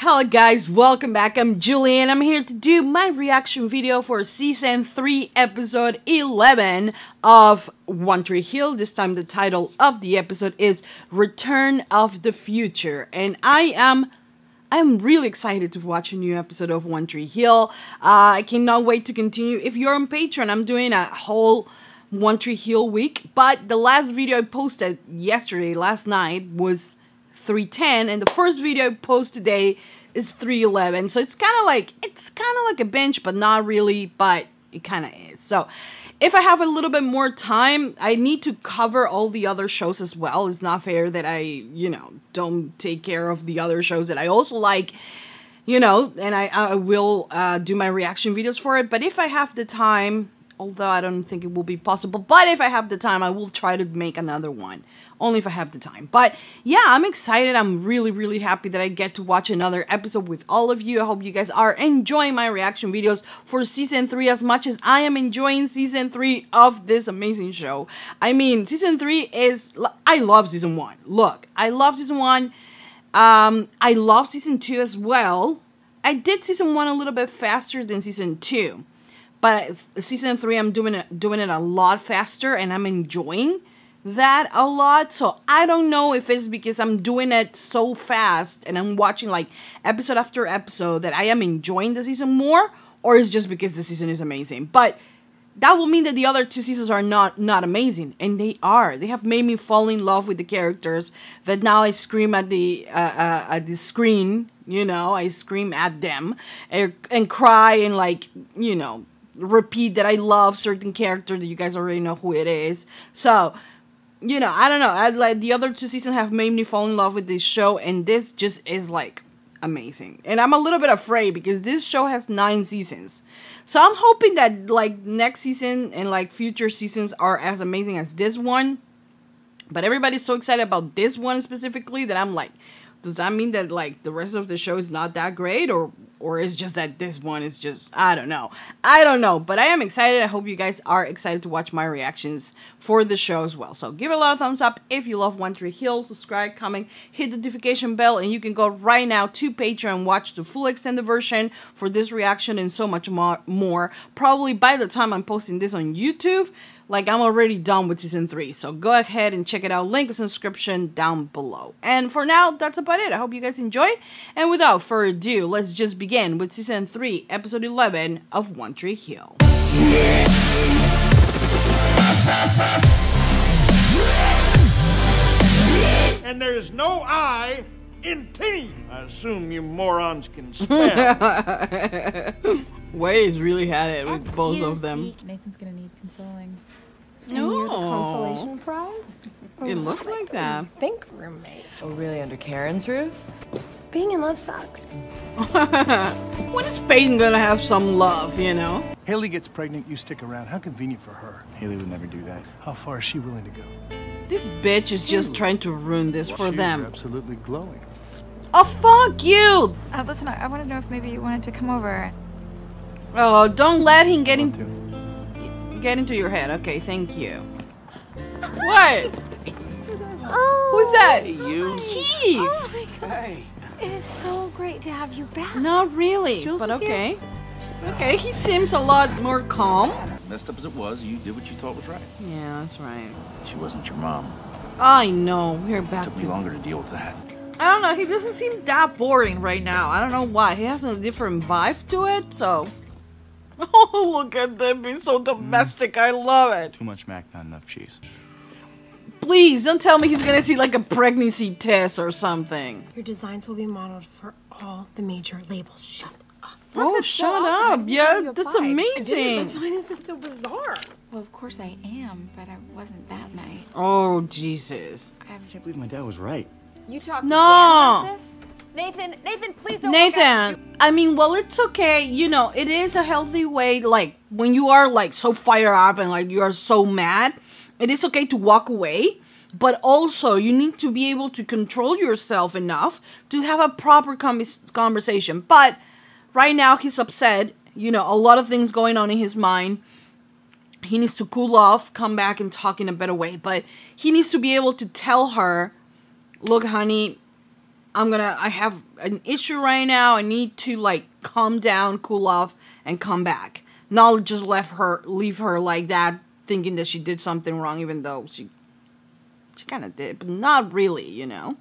Hello guys, welcome back. I'm Julie and I'm here to do my reaction video for Season 3, Episode 11 of One Tree Hill. This time the title of the episode is Return of the Future. And I'm really excited to watch a new episode of One Tree Hill. I cannot wait to continue. If you're on Patreon, I'm doing a whole One Tree Hill week. But the last video I posted last night, was 310, and the first video I post today is 311. So it's kind of like a bench, but not really, but it kind of is. So if I have a little bit more time, I need to cover all the other shows as well. It's not fair that I, don't take care of the other shows that I also like, and I will do my reaction videos for it. But if I have the time, although I don't think it will be possible, but if I have the time, I will try to make another one. Only if I have the time. But yeah, I'm excited. I'm really happy that I get to watch another episode with all of you. I hope you guys are enjoying my reaction videos for Season 3 as much as I am enjoying Season 3 of this amazing show. I mean, Season 3 is... I love Season 1. Look, I love Season 1. I love Season 2 as well. I did Season 1 a little bit faster than Season 2. But Season 3, I'm doing it a lot faster, and I'm enjoying that a lot. So I don't know if it's because I'm doing it so fast and I'm watching like episode after episode that I am enjoying the season more, or it's just because the season is amazing. But that will mean that the other two seasons are not amazing, and they are. They have made me fall in love with the characters that now I scream at the screen, I scream at them and cry and repeat that I love certain character that you guys already know who it is. So I don't know. The other two seasons have made me fall in love with this show, and this just is amazing. And I'm a little bit afraid because this show has 9 seasons. So I'm hoping that next season and future seasons are as amazing as this one. But everybody's so excited about this one specifically that I'm like, does that mean that the rest of the show is not that great, or it's just that this one is just, I don't know, but I am excited. I hope you guys are excited to watch my reactions for the show as well. So give it a lot of thumbs up if you love One Tree Hill, subscribe, comment, hit the notification bell, and you can go right now to Patreon and watch the full extended version for this reaction and so much more. Probably by the time I'm posting this on YouTube, I'm already done with Season 3. So go ahead and check it out. Link is in the description down below. And for now, that's about it. I hope you guys enjoy. And without further ado, let's just begin with Season 3, Episode 11 of One Tree Hill. And there's no I in team. I assume you morons can spell. Wade's really had it with both of them. Nathan's gonna need consoling. And you're the consolation prize? It looked like that. Think roommate. Oh, really? Under Karen's roof? Being in love sucks. When is Peyton gonna have some love, Haley gets pregnant, you stick around. How convenient for her. Haley would never do that. How far is she willing to go? This bitch is just trying to ruin this for them. You're absolutely glowing. Oh, fuck you! Listen, I want to know if maybe you wanted to come over. Oh, don't let him get into your head. Okay, thank you. What? Oh, Who's that? You. Keith! Oh my god. Hey. It is so great to have you back. Not really, Jules but with okay. Okay, he seems a lot more calm. Messed up as it was, you did what you thought was right. Yeah, that's right. She wasn't your mom. I know. We're back Took me to... longer to deal with that. I don't know. He doesn't seem that boring right now. I don't know why. He has a different vibe to it, so... Oh, look at them being so domestic. I love it. Too much mac, not enough cheese. Please, don't tell me he's gonna see a pregnancy test or something. Your designs will be modeled for all the major labels. Shut up. Oh, that's so shut awesome. up. I Yeah, didn't know you that's applied. amazing. That's why this is so bizarre. Well, of course I am, but I wasn't that night. Oh, Jesus. I can't believe my dad was right. You talked to No. Dan about this? Nathan, please don't walk out. Nathan, I mean, well, it's okay. It is a healthy way. When you are, so fired up and, you are so mad, it is okay to walk away. But also, you need to be able to control yourself enough to have a proper conversation. But right now, he's upset. A lot of things going on in his mind. He needs to cool off, come back and talk in a better way. But he needs to be able to tell her, look, honey, I have an issue right now. I need to like calm down, cool off, and come back. Not just leave her like that, thinking that she did something wrong, even though she kind of did, but not really, you know.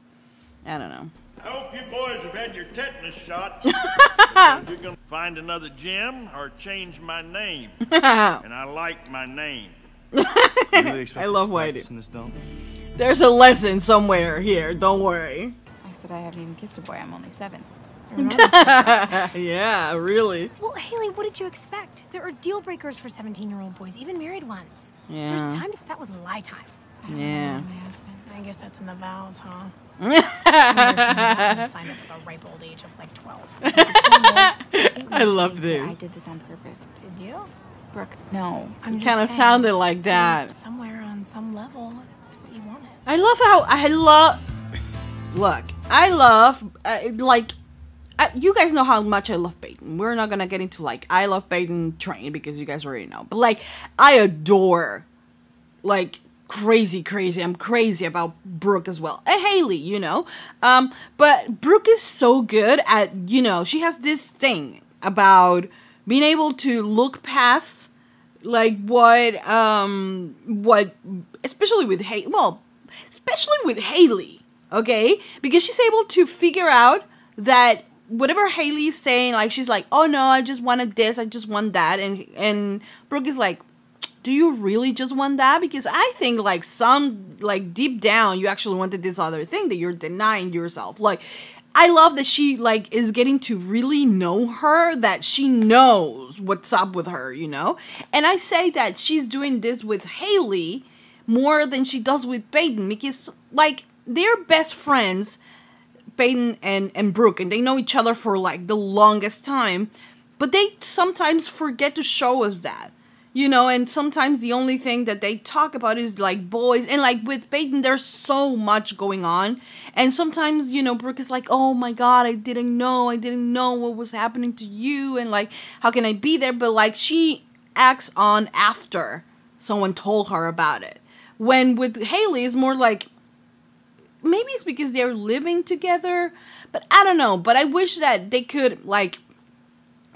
I don't know. I hope you boys have had your tetanus shots. Because you're gonna find another gym or change my name. And I like my name. Really I love Whitey. in this dome? There's a lesson somewhere here. Don't worry. I said I haven't even kissed a boy. I'm only 7. Yeah, really. Well, Haley, what did you expect? There are deal breakers for 17-year-old boys, even married ones. Yeah. There's time that was lie time. Yeah. I guess that's in the vows, huh? Signed up at the ripe old age of like 12. I love this. I did this on purpose. Did you? Brooke, no. I'm just Kind of saying, sounded like that. Somewhere on some level, it's what you wanted. I love how Look, I love you guys know how much I love Peyton. We're not gonna get into like I love Peyton train because you guys already know. But like I adore like crazy. I'm crazy about Brooke as well. And Haley, you know. But Brooke is so good at, you know, she has this thing about being able to look past like what especially with Haley, okay? Because she's able to figure out that whatever Haley is saying, like she's like, oh no, I just wanted this, I just want that, and Brooke is like, do you really just want that? Because I think like deep down you actually wanted this other thing that you're denying yourself. Like I love that she like is getting to really know her, that she knows what's up with her, you know? And I say that she's doing this with Haley more than she does with Peyton, because like they're best friends, Peyton and Brooke, and they know each other for like the longest time, but they sometimes forget to show us that. You know, and sometimes the only thing that they talk about is like boys. And like with Peyton, there's so much going on. And sometimes, you know, Brooke is like, oh my God, I didn't know what was happening to you. And like, how can I be there? But like she acts on after someone told her about it. When with Haley, it's more like, maybe it's because they're living together. But I don't know. But I wish that they could like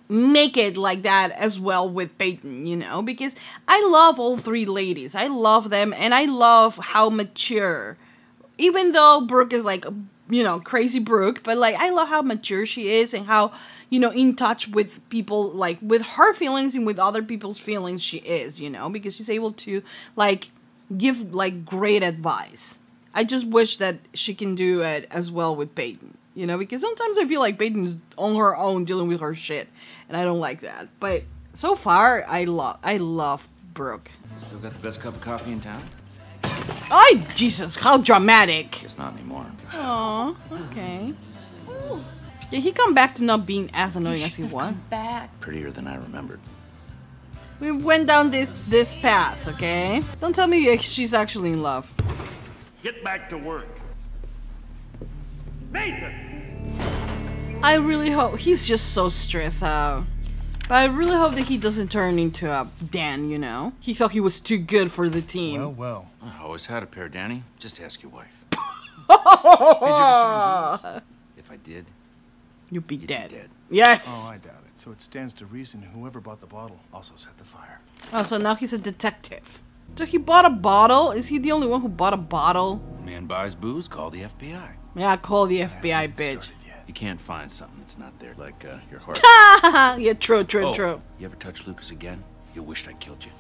make it like that as well with Peyton, you know, because I love all three ladies. I love them, and I love how mature, even though Brooke is like, you know, crazy Brooke, but like I love how mature she is and how, you know, in touch with people, like with her feelings and with other people's feelings she is, you know, because she's able to like give like great advice. I just wish that she can do it as well with Peyton. You know, because sometimes I feel like Peyton's on her own dealing with her shit, and I don't like that. But so far, I love Brooke. Still got the best cup of coffee in town? Oh, Jesus, how dramatic. Guess not anymore. Aw, okay. Yeah, he come back to not being as annoying as he was. Back. Prettier than I remembered. We went down this path, okay? Don't tell me she's actually in love. Get back to work. Nathan! I really hope he's just so stressed out. But I really hope that he doesn't turn into a Dan, you know? He thought he was too good for the team. Well. I always had a pair, Danny. Just ask your wife. If I did, you'd be you'd dead. Be dead. Yes! Oh, I doubt it. So it stands to reason whoever bought the bottle also set the fire. Oh, so now he's a detective. So he bought a bottle? Is he the only one who bought a bottle? Man buys booze, call the FBI. Yeah, call the FBI, bitch. You can't find something that's not there, like your heart. Yeah, true. You ever touch Lucas again? You'll wish I killed you.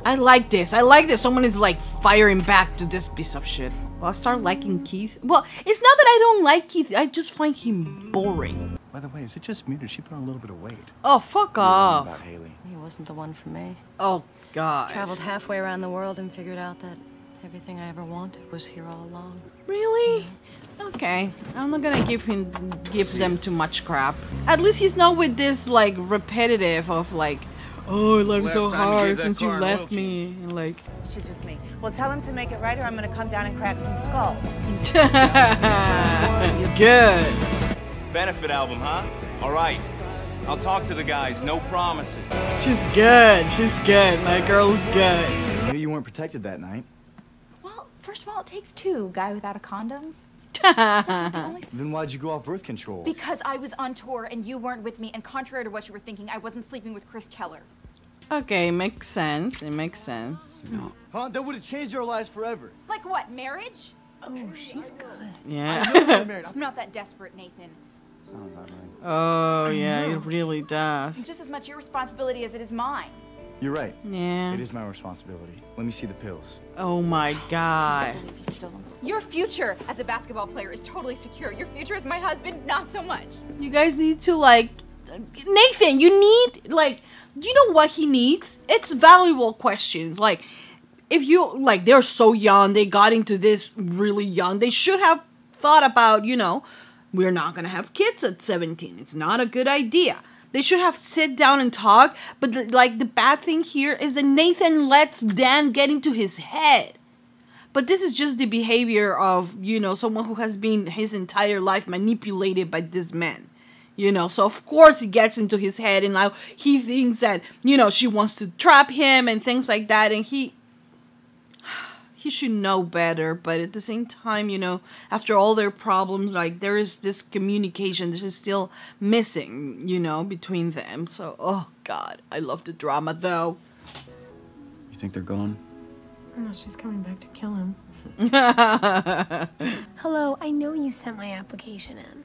I like this. I like this. Someone is like firing back to this piece of shit. Well, I start liking Keith. Well, it's not that I don't like Keith. I just find him boring. By the way, is it just me or did she put on a little bit of weight? Oh, fuck off. About Haley. He wasn't the one for me. Oh, God. Traveled halfway around the world and figured out that everything I ever wanted was here all along. Really? Okay. I'm not gonna give them too much crap. At least he's not with this, like, repetitive of, like, oh, life's so hard since you left me. And, like... She's with me. Well, tell him to make it right or I'm gonna come down and crack some skulls. Good. Benefit album, huh? All right. I'll talk to the guys. No promises. She's good. She's good. My girl's good. I knew you weren't protected that night. Well, first of all, it takes two. Guy without a condom. Then why'd you go off birth control? Because I was on tour and you weren't with me, and contrary to what you were thinking, I wasn't sleeping with Chris Keller. Okay, makes sense. It makes sense. No. Huh? That would have changed our lives forever. Like what, marriage? Oh, she's good. Yeah. I'm not that desperate, Nathan. Sounds that way. Oh, yeah, it really does. It's just as much your responsibility as it is mine. You're right. Yeah. It is my responsibility. Let me see the pills. Oh my God. Your future as a basketball player is totally secure. Your future as my husband, not so much. You guys need to, like, Nathan, you need, like, you know what he needs? It's valuable questions. Like, if you, like, they're so young, they got into this really young, they should have thought about, you know, we're not gonna have kids at 17. It's not a good idea. They should have sit down and talk, but the bad thing here is that Nathan lets Dan get into his head. But this is just the behavior of, you know, someone who has been his entire life manipulated by this man. You know, so of course he gets into his head and now he thinks that, you know, she wants to trap him and things like that, and he should know better, but at the same time, you know, after all their problems, like, there is this communication, this is still missing, you know, between them. So, oh God, I love the drama though. You think they're gone? No, she's coming back to kill him. Hello, I know you sent my application in.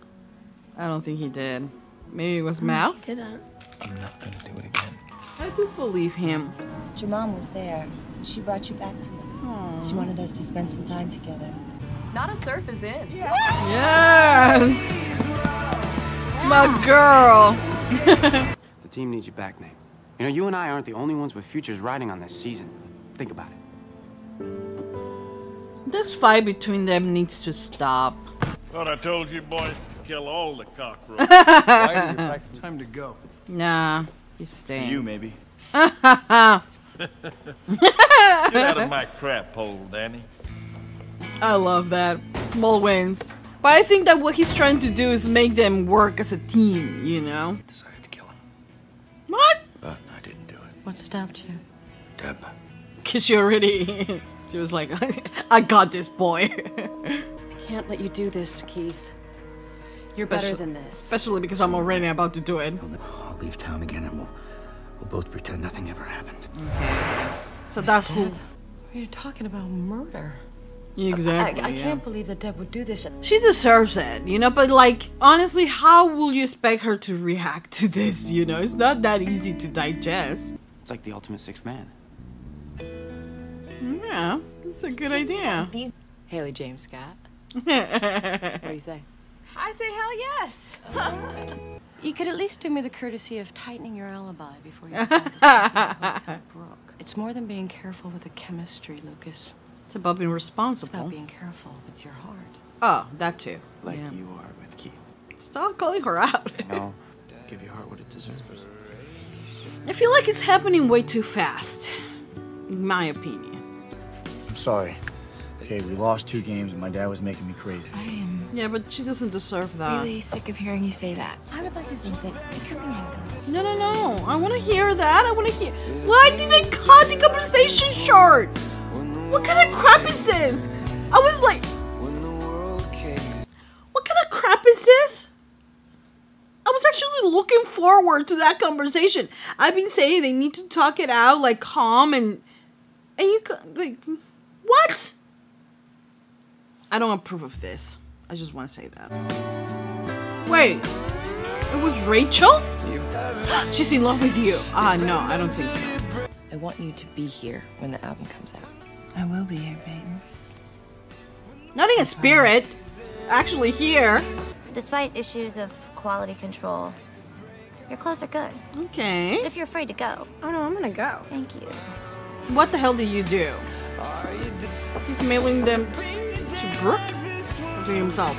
I don't think he did. Maybe it was mouth? She didn't. I'm not gonna do it again. I do believe him. Your mom was there. She brought you back to me. Aww. She wanted us to spend some time together. Not a surf is in. Yes! My girl! The team needs you back, Nate. You know, you and I aren't the only ones with futures riding on this season. Think about it. This fight between them needs to stop. Thought I told you boys to kill all the cockroaches. Right, you're back. Time to go. Nah, he's staying. You, maybe. Get out of my crap hole, Danny. I love that. Small wins. But I think that what he's trying to do is make them work as a team, you know? Decided to kill him. What? But I didn't do it. What stopped you? Deb. Cause she already... she was like, I got this, boy. I can't let you do this, Keith. You're better than this. Especially because I'm already about to do it. I'll leave town again and we'll both pretend nothing ever happened. Okay. So that's who... You're talking about murder. Exactly. I can't believe that Deb would do this. She deserves it, you know, but like, honestly, how will you expect her to react to this, you know? It's not that easy to digest. It's like the ultimate sixth man. Yeah, that's a good idea. Haley James Scott. What do you say? I say hell yes. You could at least do me the courtesy of tightening your alibi before you decide to contact Brooke. It's more than being careful with the chemistry, Lucas. It's about being It's responsible. about being careful with your heart. Oh, that too. Like Yeah. you are with Keith. Stop calling her out. No, give your heart what it deserves. I feel like it's happening way too fast, in my opinion. I'm sorry. Okay, we lost 2 games and my dad was making me crazy. I am Yeah, but she doesn't deserve that. really sick of hearing you say that. I would like to think that if something happened. No, no, no. I want to hear that. I want to hear. Why did they cut the conversation short? What kind of crap is this? I was like, what kind of crap is this? I was actually looking forward to that conversation. I've been saying they need to talk it out, like calm and you like what? I don't approve of this. I just want to say that. Wait, it was Rachel? She's in love with you. No, I don't think so. I want you to be here when the album comes out. I will be here, Peyton. Not in spirit. Actually here. Despite issues of quality control, your clothes are good. Okay. But if you're afraid to go. Oh no, I'm gonna go. Thank you. What the hell did you do? He's mailing them to Brooke? Or to himself?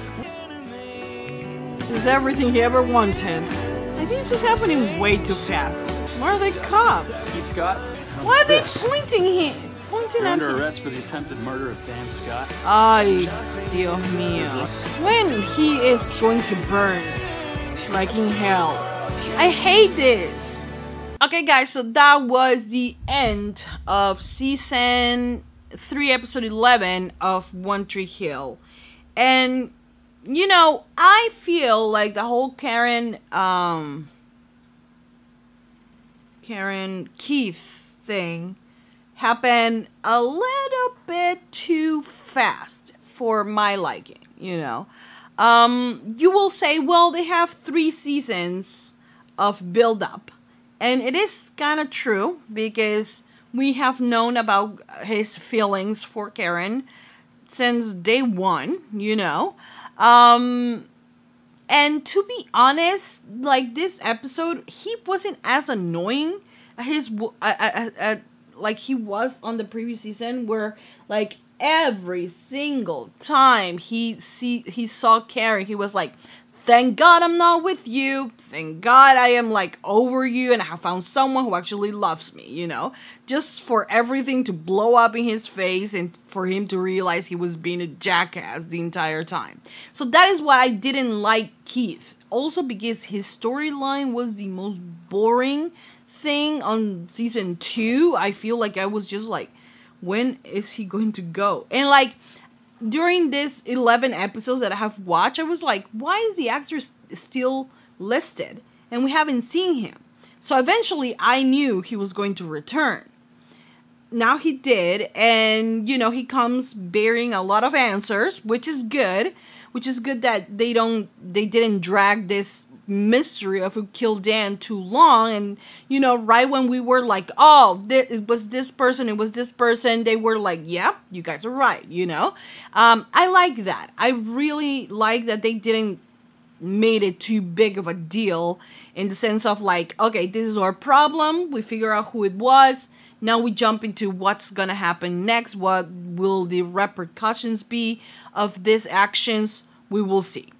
This is everything he ever wanted. I think it's just happening way too fast. Why are they cops? Keith Scott. Why are they pointing him? Pointing You're at under him. arrest for the attempted murder of Dan Scott. Ay, Dios mío. When he is going to burn, like in hell. I hate this. Okay, guys, so that was the end of season 3, episode 11 of One Tree Hill. And you know, I feel like the whole Karen Keith thing happened a little bit too fast for my liking, you know. You will say, well, they have 3 seasons of build-up. And it is kind of true, because we have known about his feelings for Karen since day 1, you know. And to be honest, like, this episode, he wasn't as annoying as like he was on the previous season, where, like, every single time he saw Karen, he was like, thank God I'm not with you. Thank God I am, like, over you and I have found someone who actually loves me, you know? Just for everything to blow up in his face and for him to realize he was being a jackass the entire time. So that is why I didn't like Keith. Also because his storyline was the most boring thing on season 2. I feel like I was just like, when is he going to go? And, like, during this 11 episodes that I have watched, I was like, why is the actor still listed? And we haven't seen him. So eventually I knew he was going to return. Now he did, and, you know, he comes bearing a lot of answers, which is good. Which is good that they didn't drag this mystery of who killed Dan too long. And, you know, right when we were like, oh, it was this person, they were like, yeah, you guys are right, you know. I like that. I really like that they didn't made it too big of a deal, in the sense of, like, okay, this is our problem, we figure out who it was, now we jump into what's gonna happen next, what will the repercussions be of these actions, we will see.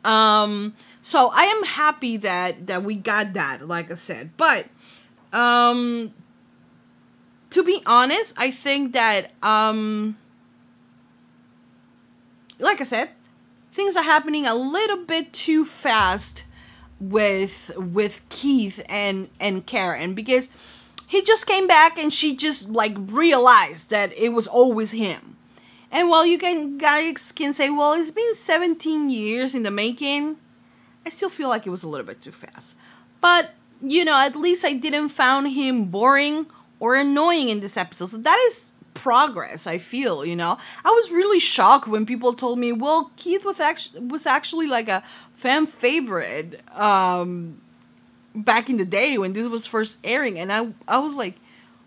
So I am happy that we got that, like I said. But to be honest, I think that like I said, things are happening a little bit too fast with Keith and Karen, because he just came back and she just, like, realized that it was always him. And while you guys can say, well, it's been 17 years in the making, I still feel like it was a little bit too fast. But, you know, at least I didn't find him boring or annoying in this episode. So that is progress, I feel, you know. I was really shocked when people told me, well, Keith was actually like a fan favorite back in the day when this was first airing. And I was like,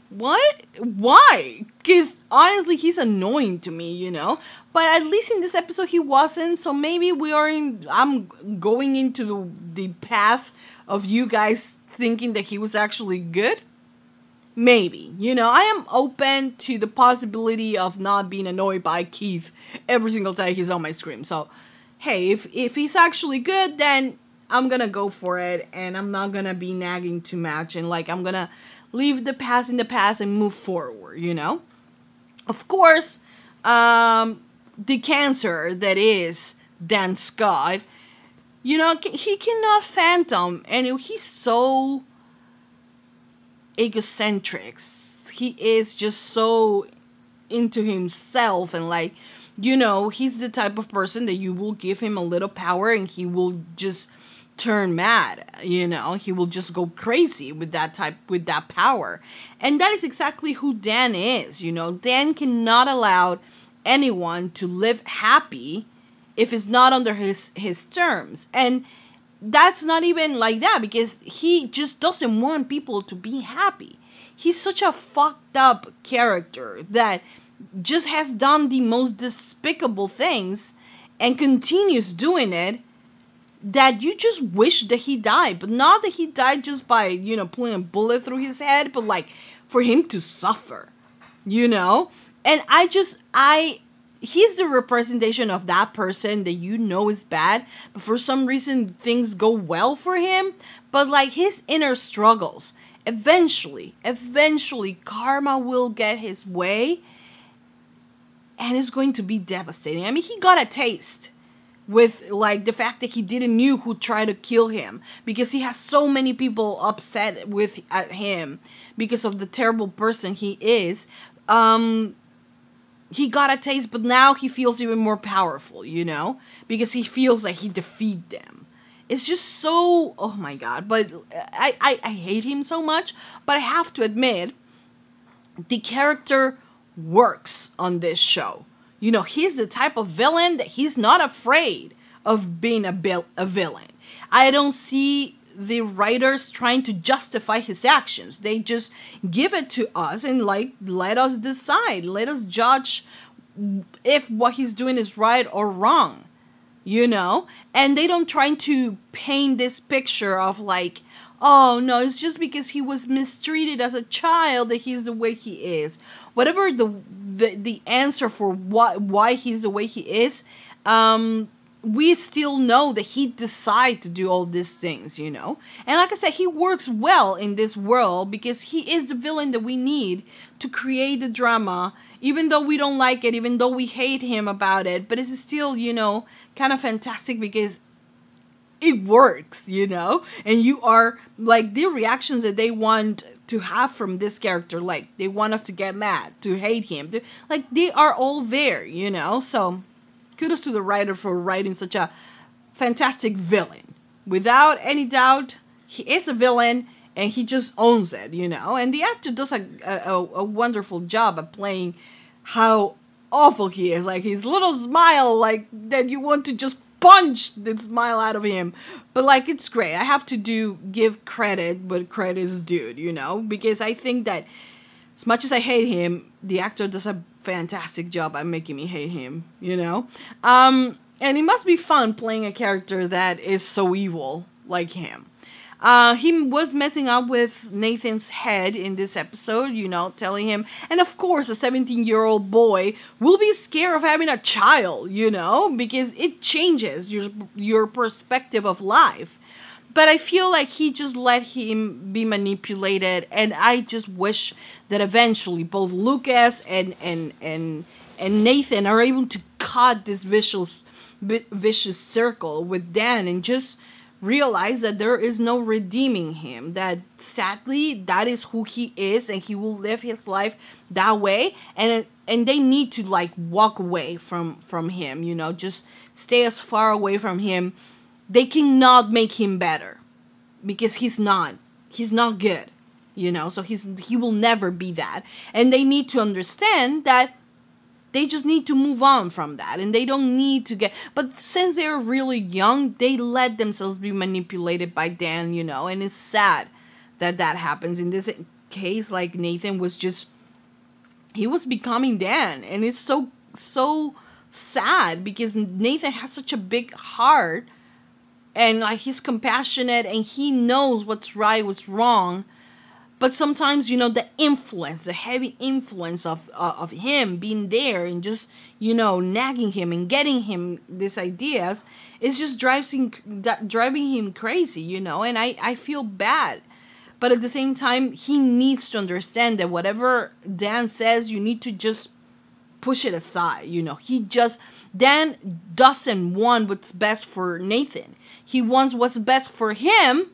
what? Why? Because honestly, he's annoying to me, you know. But at least in this episode, he wasn't. So maybe I'm going into the path of you guys thinking that he was actually good. Maybe, you know, I am open to the possibility of not being annoyed by Keith every single time he's on my screen. So, hey, if he's actually good, then I'm gonna go for it, and I'm not gonna be nagging too much, and, like, I'm gonna leave the past in the past and move forward, you know? Of course, the cancer that is Dan Scott, you know, he cannot fathom, and he's so egocentric. He is just so into himself, and, like, you know, he's the type of person that you will give him a little power and he will just turn mad, you know. He will just go crazy with that power. And that is exactly who Dan is, you know. Dan cannot allow anyone to live happy if it's not under his terms. And that's not even like that, because he just doesn't want people to be happy. He's such a fucked up character that just has done the most despicable things and continues doing it, that you just wish that he died. But not that he died just by, you know, pulling a bullet through his head, but, like, for him to suffer, you know? And he's the representation of that person that you know is bad, but for some reason things go well for him. But, like, his inner struggles, eventually karma will get his way, and it's going to be devastating. I mean, he got a taste with, like, the fact that he didn't know who tried to kill him, because he has so many people upset at him because of the terrible person he is. he got a taste, but now he feels even more powerful, you know, because he feels like he defeated them. It's just so, oh my god, but I hate him so much, but I have to admit, the character works on this show. You know, he's the type of villain that he's not afraid of being a villain. I don't see the writers trying to justify his actions. They just give it to us and like let us decide, let us judge if what he's doing is right or wrong, you know. And they don't try to paint this picture of like, oh no, it's just because he was mistreated as a child that he's the way he is. Whatever the answer for why he's the way he is, we still know that he decided to do all these things, you know. And like I said, he works well in this world because he is the villain that we need to create the drama, even though we don't like it, even though we hate him about it. But it's still, you know, kind of fantastic because it works, you know. And you are, like, the reactions that they want to have from this character, like, they want us to get mad, to hate him. Like, they are all there, you know. So kudos to the writer for writing such a fantastic villain. Without any doubt, he is a villain and he just owns it, you know. And the actor does a wonderful job at playing how awful he is. Like his little smile, like that you want to just punch the smile out of him. But like, it's great. I have to give credit but credit is due, you know. Because I think that as much as I hate him, the actor does a fantastic job at making me hate him, you know. And it must be fun playing a character that is so evil like him. He was messing up with Nathan's head in this episode, you know, telling him, and of course a 17-year-old boy will be scared of having a child, you know, because it changes your perspective of life. But I feel like he just let him be manipulated, and I just wish that eventually both Lucas and Nathan are able to cut this vicious circle with Dan and just realize that there is no redeeming him. That sadly, that is who he is, and he will live his life that way. And they need to like walk away from him, you know, just stay as far away from him. They cannot make him better because he's not good, you know, so he will never be that. And they need to understand that they just need to move on from that, and they don't need to get, but since they're really young, they let themselves be manipulated by Dan, you know, and it's sad that happens. In this case, like Nathan was just, he was becoming Dan, and it's so sad because Nathan has such a big heart. And like he's compassionate and he knows what's right, what's wrong. But sometimes, you know, the heavy influence of him being there and just, you know, nagging him and getting him these ideas, is just driving him crazy, you know. And I feel bad. But at the same time, he needs to understand that whatever Dan says, you need to just push it aside, you know. Dan doesn't want what's best for Nathan. He wants what's best for him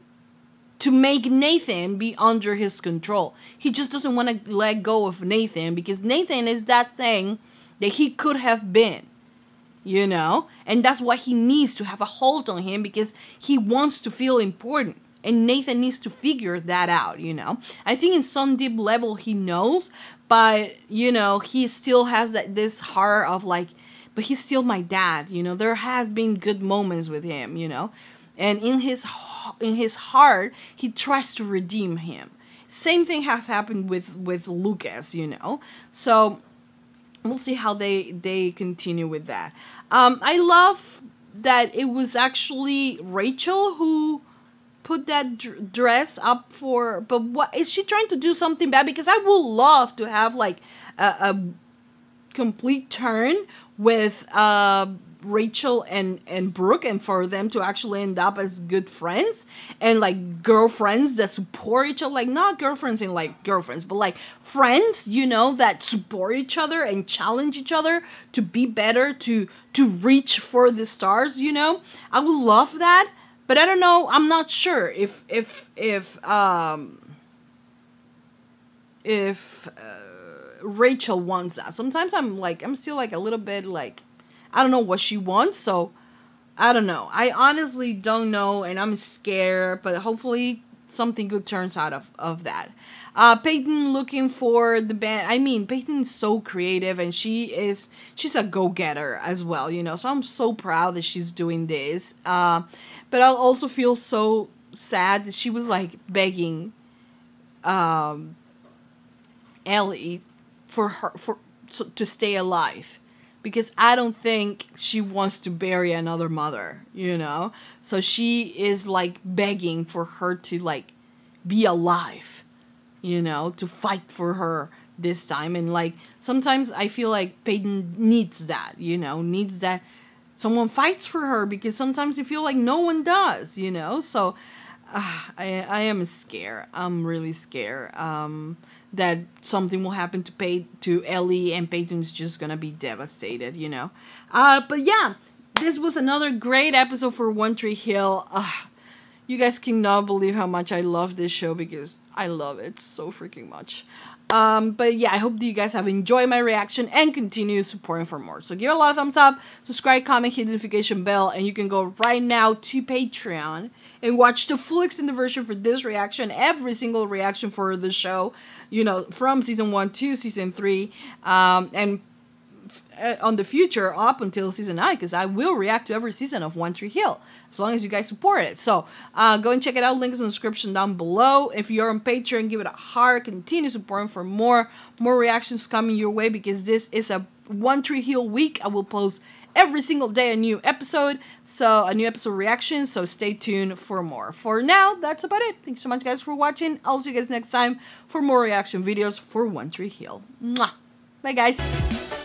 to make Nathan be under his control. He just doesn't want to let go of Nathan because Nathan is that thing that he could have been, you know? And that's why he needs to have a hold on him, because he wants to feel important. And Nathan needs to figure that out, you know? I think in some deep level he knows, but, you know, he still has this heart of like, but he's still my dad, you know. There has been good moments with him, you know. And in his heart, he tries to redeem him. Same thing has happened with Lucas, you know. So we'll see how they continue with that. I love that it was actually Rachel who put that dress up for, but what is she trying to do something bad? Because I would love to have like a complete turn with Rachel and Brooke, and for them to actually end up as good friends and like girlfriends that support each other, like not girlfriends in like girlfriends, but like friends, you know, that support each other and challenge each other to be better, to reach for the stars, you know. I would love that, but I don't know, I'm not sure if Rachel wants that. Sometimes I'm still like a little bit like, I don't know what she wants, so I don't know. I honestly don't know, and I'm scared, but hopefully something good turns out of that. Peyton looking for the band. I mean, Peyton's so creative, and she's a go-getter as well, you know. So I'm so proud that she's doing this. But I also feel so sad that she was like begging Ellie to stay alive, because I don't think she wants to bury another mother, you know. So she is like begging for her to like be alive, you know, to fight for her this time. And like sometimes I feel like Peyton needs that, you know, needs that someone fights for her, because sometimes I feel like no one does, you know. So I am scared. I'm really scared that something will happen to Ellie, and Peyton's just gonna be devastated, you know. But yeah, this was another great episode for One Tree Hill. You guys cannot believe how much I love this show, because I love it so freaking much. But yeah, I hope that you guys have enjoyed my reaction and continue supporting for more. So give it a lot of thumbs up, subscribe, comment, hit the notification bell, and you can go right now to Patreon and watch the full extended version for this reaction, every single reaction for the show, you know, from season 1 to season 3, and on the future up until season 9, because I will react to every season of One Tree Hill as long as you guys support it. So go and check it out. Links in the description down below. If you're on Patreon, give it a heart. Continue supporting for more reactions coming your way, because this is a One Tree Hill week. I will post every single day a new episode, so a new episode reaction. So stay tuned for more. For now, that's about it. Thank you so much, guys, for watching. I'll see you guys next time for more reaction videos for One Tree Hill. Mwah. Bye, guys.